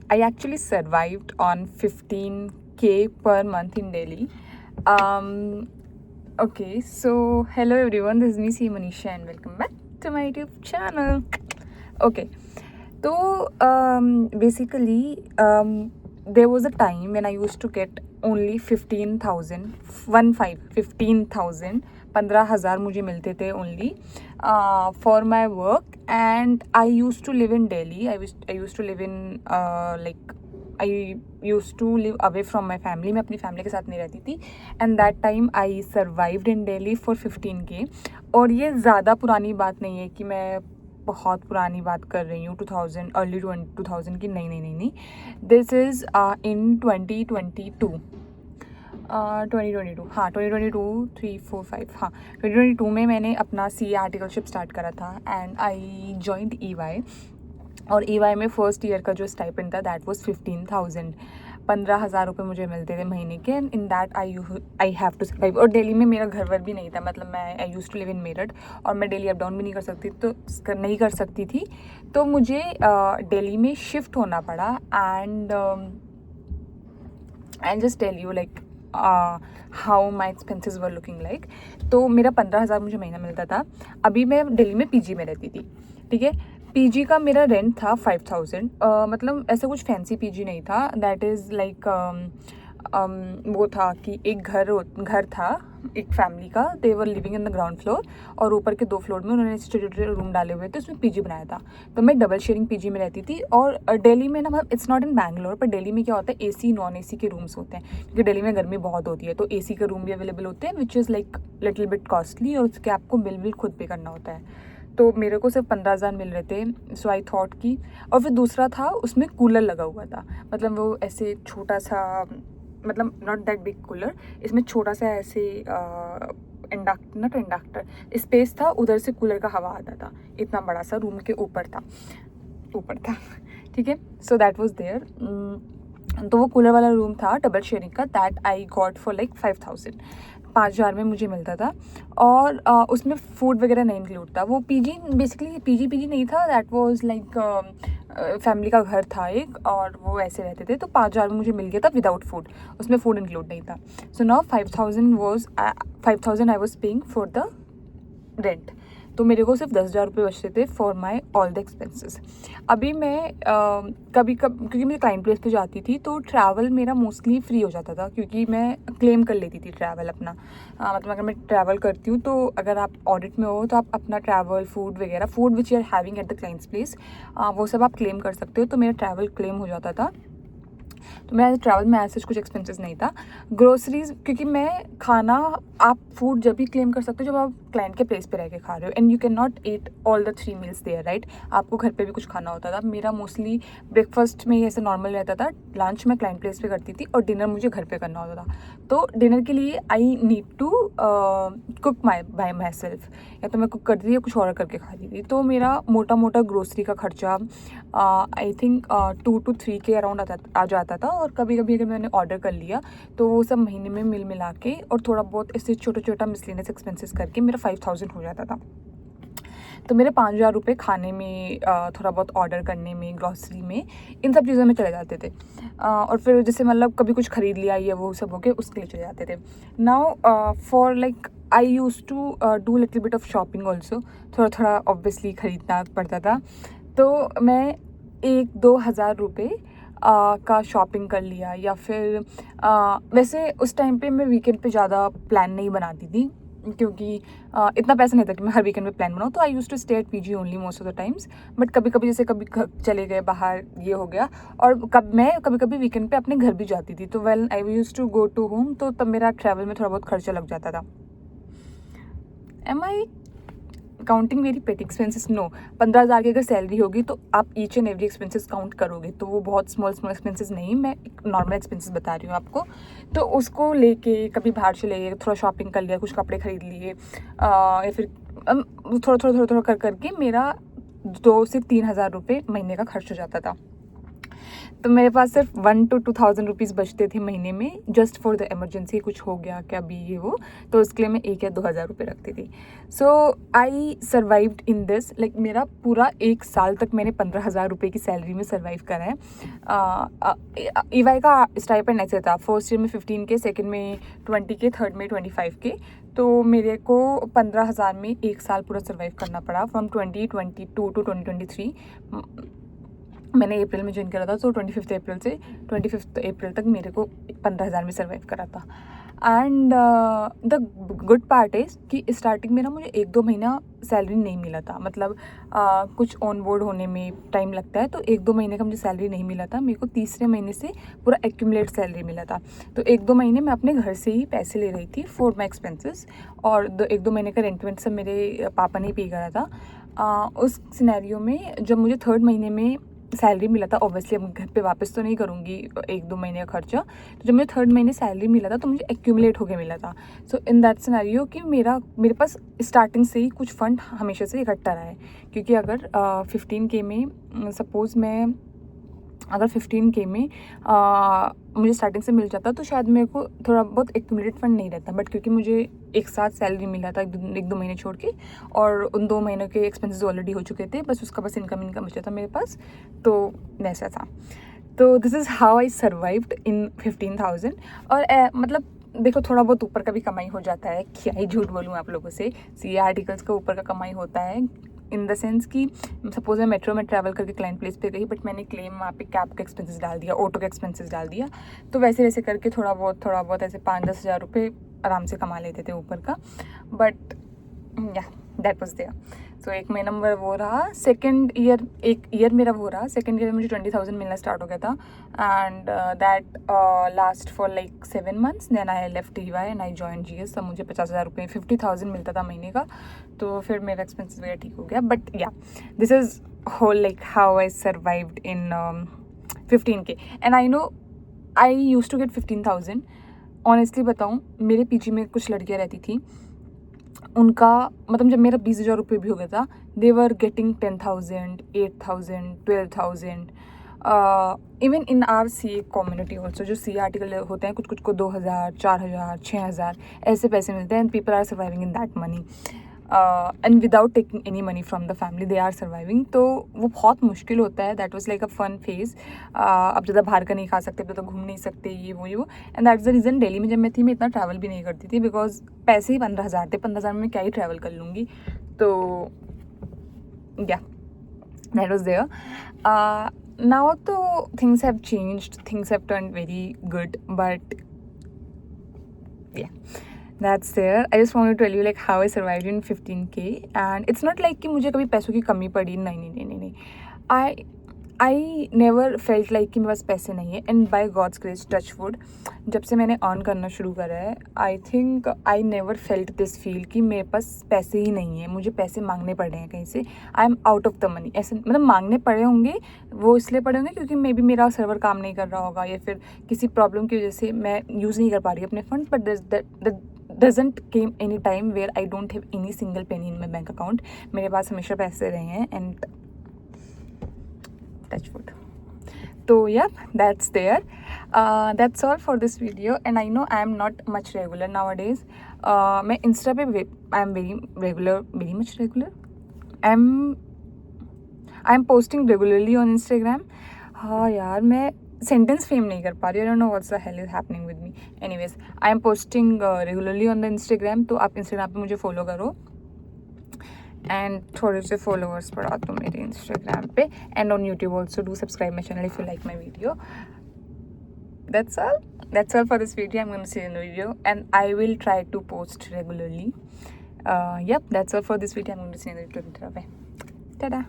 I actually survived on 15K per month in Delhi. Okay, so hello everyone, this is me, C. Manisha, and welcome back to my YouTube channel. Okay, so basically, there was a time when I used to get only 15,000, 15,000, 15,000 मुझे मिलते थे only for my work, and I used to live in Delhi. I used to live in I used to live away from my family. मैं अपनी family के साथ नहीं रहती थी, and that time I survived in Delhi for 15K. और ये ज़्यादा पुरानी बात नहीं है कि मैं बहुत पुरानी बात कर रही हूँ 2000 अर्ली 2000 की, नहीं. दिस इज़ इन 2022 हाँ 2022 3 4 5 हाँ 2022 में मैंने अपना CA आर्टिकलशिप स्टार्ट करा था एंड आई जॉइंड EY. और EY में फर्स्ट ईयर का जो स्टाइपेंड था दैट वाज 15,000, 15,000 रुपये मुझे मिलते थे महीने के. And in that I have to survive. और दिल्ली में मेरा घर वर भी नहीं था, मतलब मैं I use to live in Meerut, और मैं डेली अप डाउन भी नहीं कर सकती थी. तो मुझे दिल्ली में शिफ्ट होना पड़ा. And I just tell you like how my expenses were looking like. तो मेरा 15,000 मुझे महीना मिलता था. अभी मैं दिल्ली में PG में रहती थी, ठीक है. PG का मेरा रेंट था 5,000. मतलब ऐसा कुछ फैंसी PG नहीं था. दैट इज़ लाइक वो था कि एक घर था एक फैमिली का. They were living in the ground floor, और ऊपर के 2 फ्लोर में उन्होंने छोटे छोटे रूम डाले हुए थे, उसमें PG बनाया था. तो मैं डबल शेयरिंग PG में रहती थी. और दिल्ली में ना, मतलब इट्स नॉट इन बैंगलोर, पर दिल्ली में क्या होता है, AC नॉन AC के रूम्स होते हैं, क्योंकि दिल्ली में गर्मी बहुत होती है. तो AC के रूम भी अवेलेबल होते हैं, which is like little bit costly, और उसके आपको बिल खुद पे करना होता है. तो मेरे को सिर्फ 15,000 मिल रहे थे. सो आई थॉट कि, और फिर दूसरा था उसमें कूलर लगा हुआ था. मतलब वो ऐसे छोटा सा, मतलब नॉट दैट बिग कूलर, इसमें छोटा सा ऐसे इंडक्टर स्पेस था, उधर से कूलर का हवा आता था. इतना बड़ा सा रूम के ऊपर था ठीक है. So that was there. तो वो कूलर वाला रूम था डबल शेयरिंग का. That I got for like 5,000, 5,000 में मुझे मिलता था. और उसमें फूड वगैरह नहीं इंक्लूड था. वो PG बेसिकली PG नहीं था. दैट वाज लाइक फैमिली का घर था एक, और वो ऐसे रहते थे. तो 5,000 में मुझे मिल गया था विदाउट फूड, उसमें फूड इंक्लूड नहीं था. So now 5,000 I was paying for the rent. तो मेरे को सिर्फ 10,000 रुपये बचते थे for my all the expenses. अभी मैं कभी क्योंकि मैं क्लाइंट प्लेस पे जाती थी, तो ट्रैवल मेरा मोस्टली फ्री हो जाता था, क्योंकि मैं क्लेम कर लेती थी ट्रैवल अपना. मतलब अगर मैं ट्रैवल करती हूँ, तो अगर आप ऑडिट में हो तो आप अपना travel food which you are having at the clients place, वो सब आप क्लेम कर सकते हो. तो मेरा ट्रैवल क्लेम हो जाता था. तो मेरा ट्रैवल में ऐसा कुछ एक्सपेंसेस नहीं था. ग्रोसरीज, क्योंकि मैं खाना, आप फूड जब भी क्लेम कर सकते हो जब आप क्लाइंट के प्लेस पे रह के खा रहे हो, and you can not eat all the 3 meals there, right. आपको घर पे भी कुछ खाना होता था. मेरा मोस्टली ब्रेकफास्ट में ही ऐसे नॉर्मल रहता था. लंच मैं क्लाइंट प्लेस पे करती थी, और डिनर मुझे घर पे करना होता था. तो डिनर के लिए I need to cook by myself, या तो मैं कुक करती थी या कुछ ऑर्डर करके खाती थी. तो मेरा मोटा ग्रोसरी का खर्चा I think 2 to 3K around आ जाता था. और कभी कभी अगर मैंने ऑर्डर कर लिया, तो वो सब महीने में मिला के, और थोड़ा बहुत इससे छोटा मिसलेनियस एक्सपेंसेस करके मेरा 5,000 हो जाता था. तो मेरे 5,000 रुपये खाने में, थोड़ा बहुत ऑर्डर करने में, ग्रॉसरी में, इन सब चीज़ों में चले जाते थे. और फिर जैसे मतलब कभी कुछ ख़रीद लिया, ये वो सब हो के उसके लिए चले जाते थे. Now for like I use to do little bit of shopping also. थोड़ा ऑब्वियसली ख़रीदना पड़ता था. तो मैं 1-2 हज़ार रुपये का शॉपिंग कर लिया. या फिर वैसे उस टाइम पे मैं वीकेंड पे ज़्यादा प्लान नहीं बनाती थी, क्योंकि इतना पैसा नहीं था कि मैं हर वीकेंड में प्लान बनाऊँ. तो I use to stay at PG only most of the times. But कभी कभी जैसे कभी चले गए बाहर, ये हो गया. और मैं कभी कभी वीकेंड पे अपने घर भी जाती थी. तो well I use to go to home, तो तब मेरा ट्रैवल में थोड़ा बहुत खर्चा लग जाता था. एम आई काउंटिंग वेरी पेटी एक्सपेंसेस? नो. 15,000 की अगर सैलरी होगी तो आप each and every expenses count करोगे, तो वो बहुत स्मॉल एक्सपेंसेस नहीं, मैं एक नॉर्मल एक्सपेंसेस बता रही हूँ आपको. तो उसको लेके कभी बाहर चले गए, थोड़ा शॉपिंग कर लिया, कुछ कपड़े खरीद लिए, या फिर थोड़ा करके मेरा 2 से 3 हज़ार रुपये महीने का खर्च हो जाता था. तो मेरे पास सिर्फ 1 to 2,000 रुपीज़ बचते थे महीने में, जस्ट फॉर द इमरजेंसी, कुछ हो गया क्या भी ये वो, तो उसके लिए मैं 1 या 2,000 रुपये रखती थी. So I survived in this, like मेरा पूरा 1 साल तक मैंने 15,000 रुपये की सैलरी में सर्वाइव करा है. EY का स्टाइपेंड ऐसे था, फर्स्ट ईयर में 15 के, सेकेंड में 20 के, थर्ड में 25 के. तो मेरे को 15,000 में 1 साल पूरा सर्वाइव करना पड़ा, फ्रॉम 2022 टू 2023. मैंने अप्रैल में ज्वाइन करा था, तो 25 अप्रैल से 25 अप्रैल तक मेरे को 15,000 में सर्वाइव करा था. And the good part is कि स्टार्टिंग में ना मुझे 1-2 महीना सैलरी नहीं मिला था, मतलब कुछ ऑन बोर्ड होने में टाइम लगता है, तो 1-2 महीने का मुझे सैलरी नहीं मिला था. मेरे को तीसरे महीने से पूरा एक्यूमुलेट सैलरी मिला था. तो 1-2 महीने मैं अपने घर से ही पैसे ले रही थी फॉर माई एक्सपेंसेस, और 1-2 महीने का रेंट सब मेरे पापा ने पे करा था. उस सिनेरियो में जब मुझे थर्ड महीने में सैलरी मिला था, ऑब्वियसली अब घर पे वापस तो नहीं करूँगी 1-2 महीने का खर्चा, तो जब मुझे थर्ड महीने सैलरी मिला था तो मुझे एक्यूमुलेट होके मिला था. सो इन दैट सिनेरियो कि मेरे पास स्टार्टिंग से ही कुछ फंड हमेशा से इकट्ठा रहा है, क्योंकि अगर 15K में सपोज़ मैं अगर 15K में मुझे स्टार्टिंग से मिल जाता तो शायद मेरे को थोड़ा बहुत एक्यूमुलेटेड फंड नहीं रहता. बट क्योंकि मुझे एक साथ सैलरी मिला था 1-2 महीने छोड़ के, और उन 2 महीनों के एक्सपेंसेस ऑलरेडी हो चुके थे, बस उसका बस इनकम बचा था मेरे पास, तो वैसा था. तो this is how I survived इन 15,000. और मतलब देखो, थोड़ा बहुत ऊपर का भी कमाई हो जाता है, क्या ही झूठ बोलूँ आप लोगों से, CA आर्टिकल्स का ऊपर का कमाई होता है, इन द सेंस कि सपोज मैं मेट्रो में ट्रैवल करके क्लाइंट प्लेस पे गई, बट मैंने क्लेम वहाँ पे कैब का एक्सपेंसेस डाल दिया, ऑटो का एक्सपेंसेस डाल दिया, तो वैसे वैसे करके थोड़ा बहुत ऐसे 5-10 हज़ार रुपये आराम से कमा लेते थे ऊपर का. बट या दैट वाज देयर. सो एक महीना मेरा वो रहा, सेकेंड ईयर मेरा वो रहा. सेकेंड ईयर में मुझे 20,000 मिलना स्टार्ट हो गया था, and that last for like 7 months. Then I left EY and I join GS. तब मुझे 50,000 रुपये, 50,000 मिलता था महीने का, तो फिर मेरा एक्सपेंसेस वगैरह ठीक हो गया. But yeah this is whole like how I survived in 15K. And I know I use to get 15,000. Honestly बताऊँ, मेरे पीजी में कुछ लड़कियाँ रहती थी, उनका मतलब जब मेरा 20,000 रुपये भी हो गया था, they were getting 10,000, 8,000, 12,000. Even in our CA community also, जो CA आर्टिकल होते हैं, कुछ को 2,000, 4,000, 6,000 ऐसे पैसे मिलते हैं, and people are surviving in that money, and without taking any money from the family they are surviving. तो वो बहुत मुश्किल होता है. That was like a fun phase. अब ज़्यादा बाहर का नहीं खा सकते, अब ज़्यादा घूम नहीं सकते, ये वो. And that's the reason Delhi में जब मैं थी, मैं इतना ट्रैवल भी नहीं करती थी, बिकॉज पैसे ही 15,000 थे. 15,000 में क्या ही ट्रैवल कर लूँगी. तो या दैट वाज देयर. नाउ तो things have changed, things have turned very good, but yeah, that's there. I just want to tell you like how I survived in 15K, and it's not like कि मुझे कभी पैसों की कमी पड़ी. नहीं. I never felt like कि मेरे पास पैसे नहीं है, and by God's grace, touch wood, जब से मैंने अर्न करना शुरू करा है, I think I never felt this feel कि मेरे पास पैसे ही नहीं है, मुझे पैसे मांगने पड़े हैं कहीं से. I am out of the money. ऐसे मतलब मांगने पड़े होंगे, वो इसलिए पड़े होंगे क्योंकि मे बी मेरा सर्वर काम नहीं कर रहा होगा, या फिर किसी प्रॉब्लम की वजह से मैं यूज़ नहीं कर पा रही अपने fund. But doesn't came any time where I don't have any single penny in my bank account. मेरे पास हमेशा पैसे रहे हैं, and touch wood. So yeah, that's there. That's all for this video, and I know I am not much regular nowadays. मैं Insta पे I am very regular, very much regular. I am posting regularly on Instagram. हाँ यार, मैं sentence frame नहीं कर पा रही. I don't know what's the hell is happening with me. Anyways, I am posting regularly on the Instagram, तो आप Instagram पे मुझे फॉलो करो, एंड थोड़े से फॉलोअर्स बढ़ा दो मेरे इंस्टाग्राम पे, and on YouTube also do subscribe my channel if you like my video. That's all for this video. I'm going to see you in the video, and I will try to post regularly. Yep, that's all for this video. I'm going to see you in the video. Bye. Ta-da.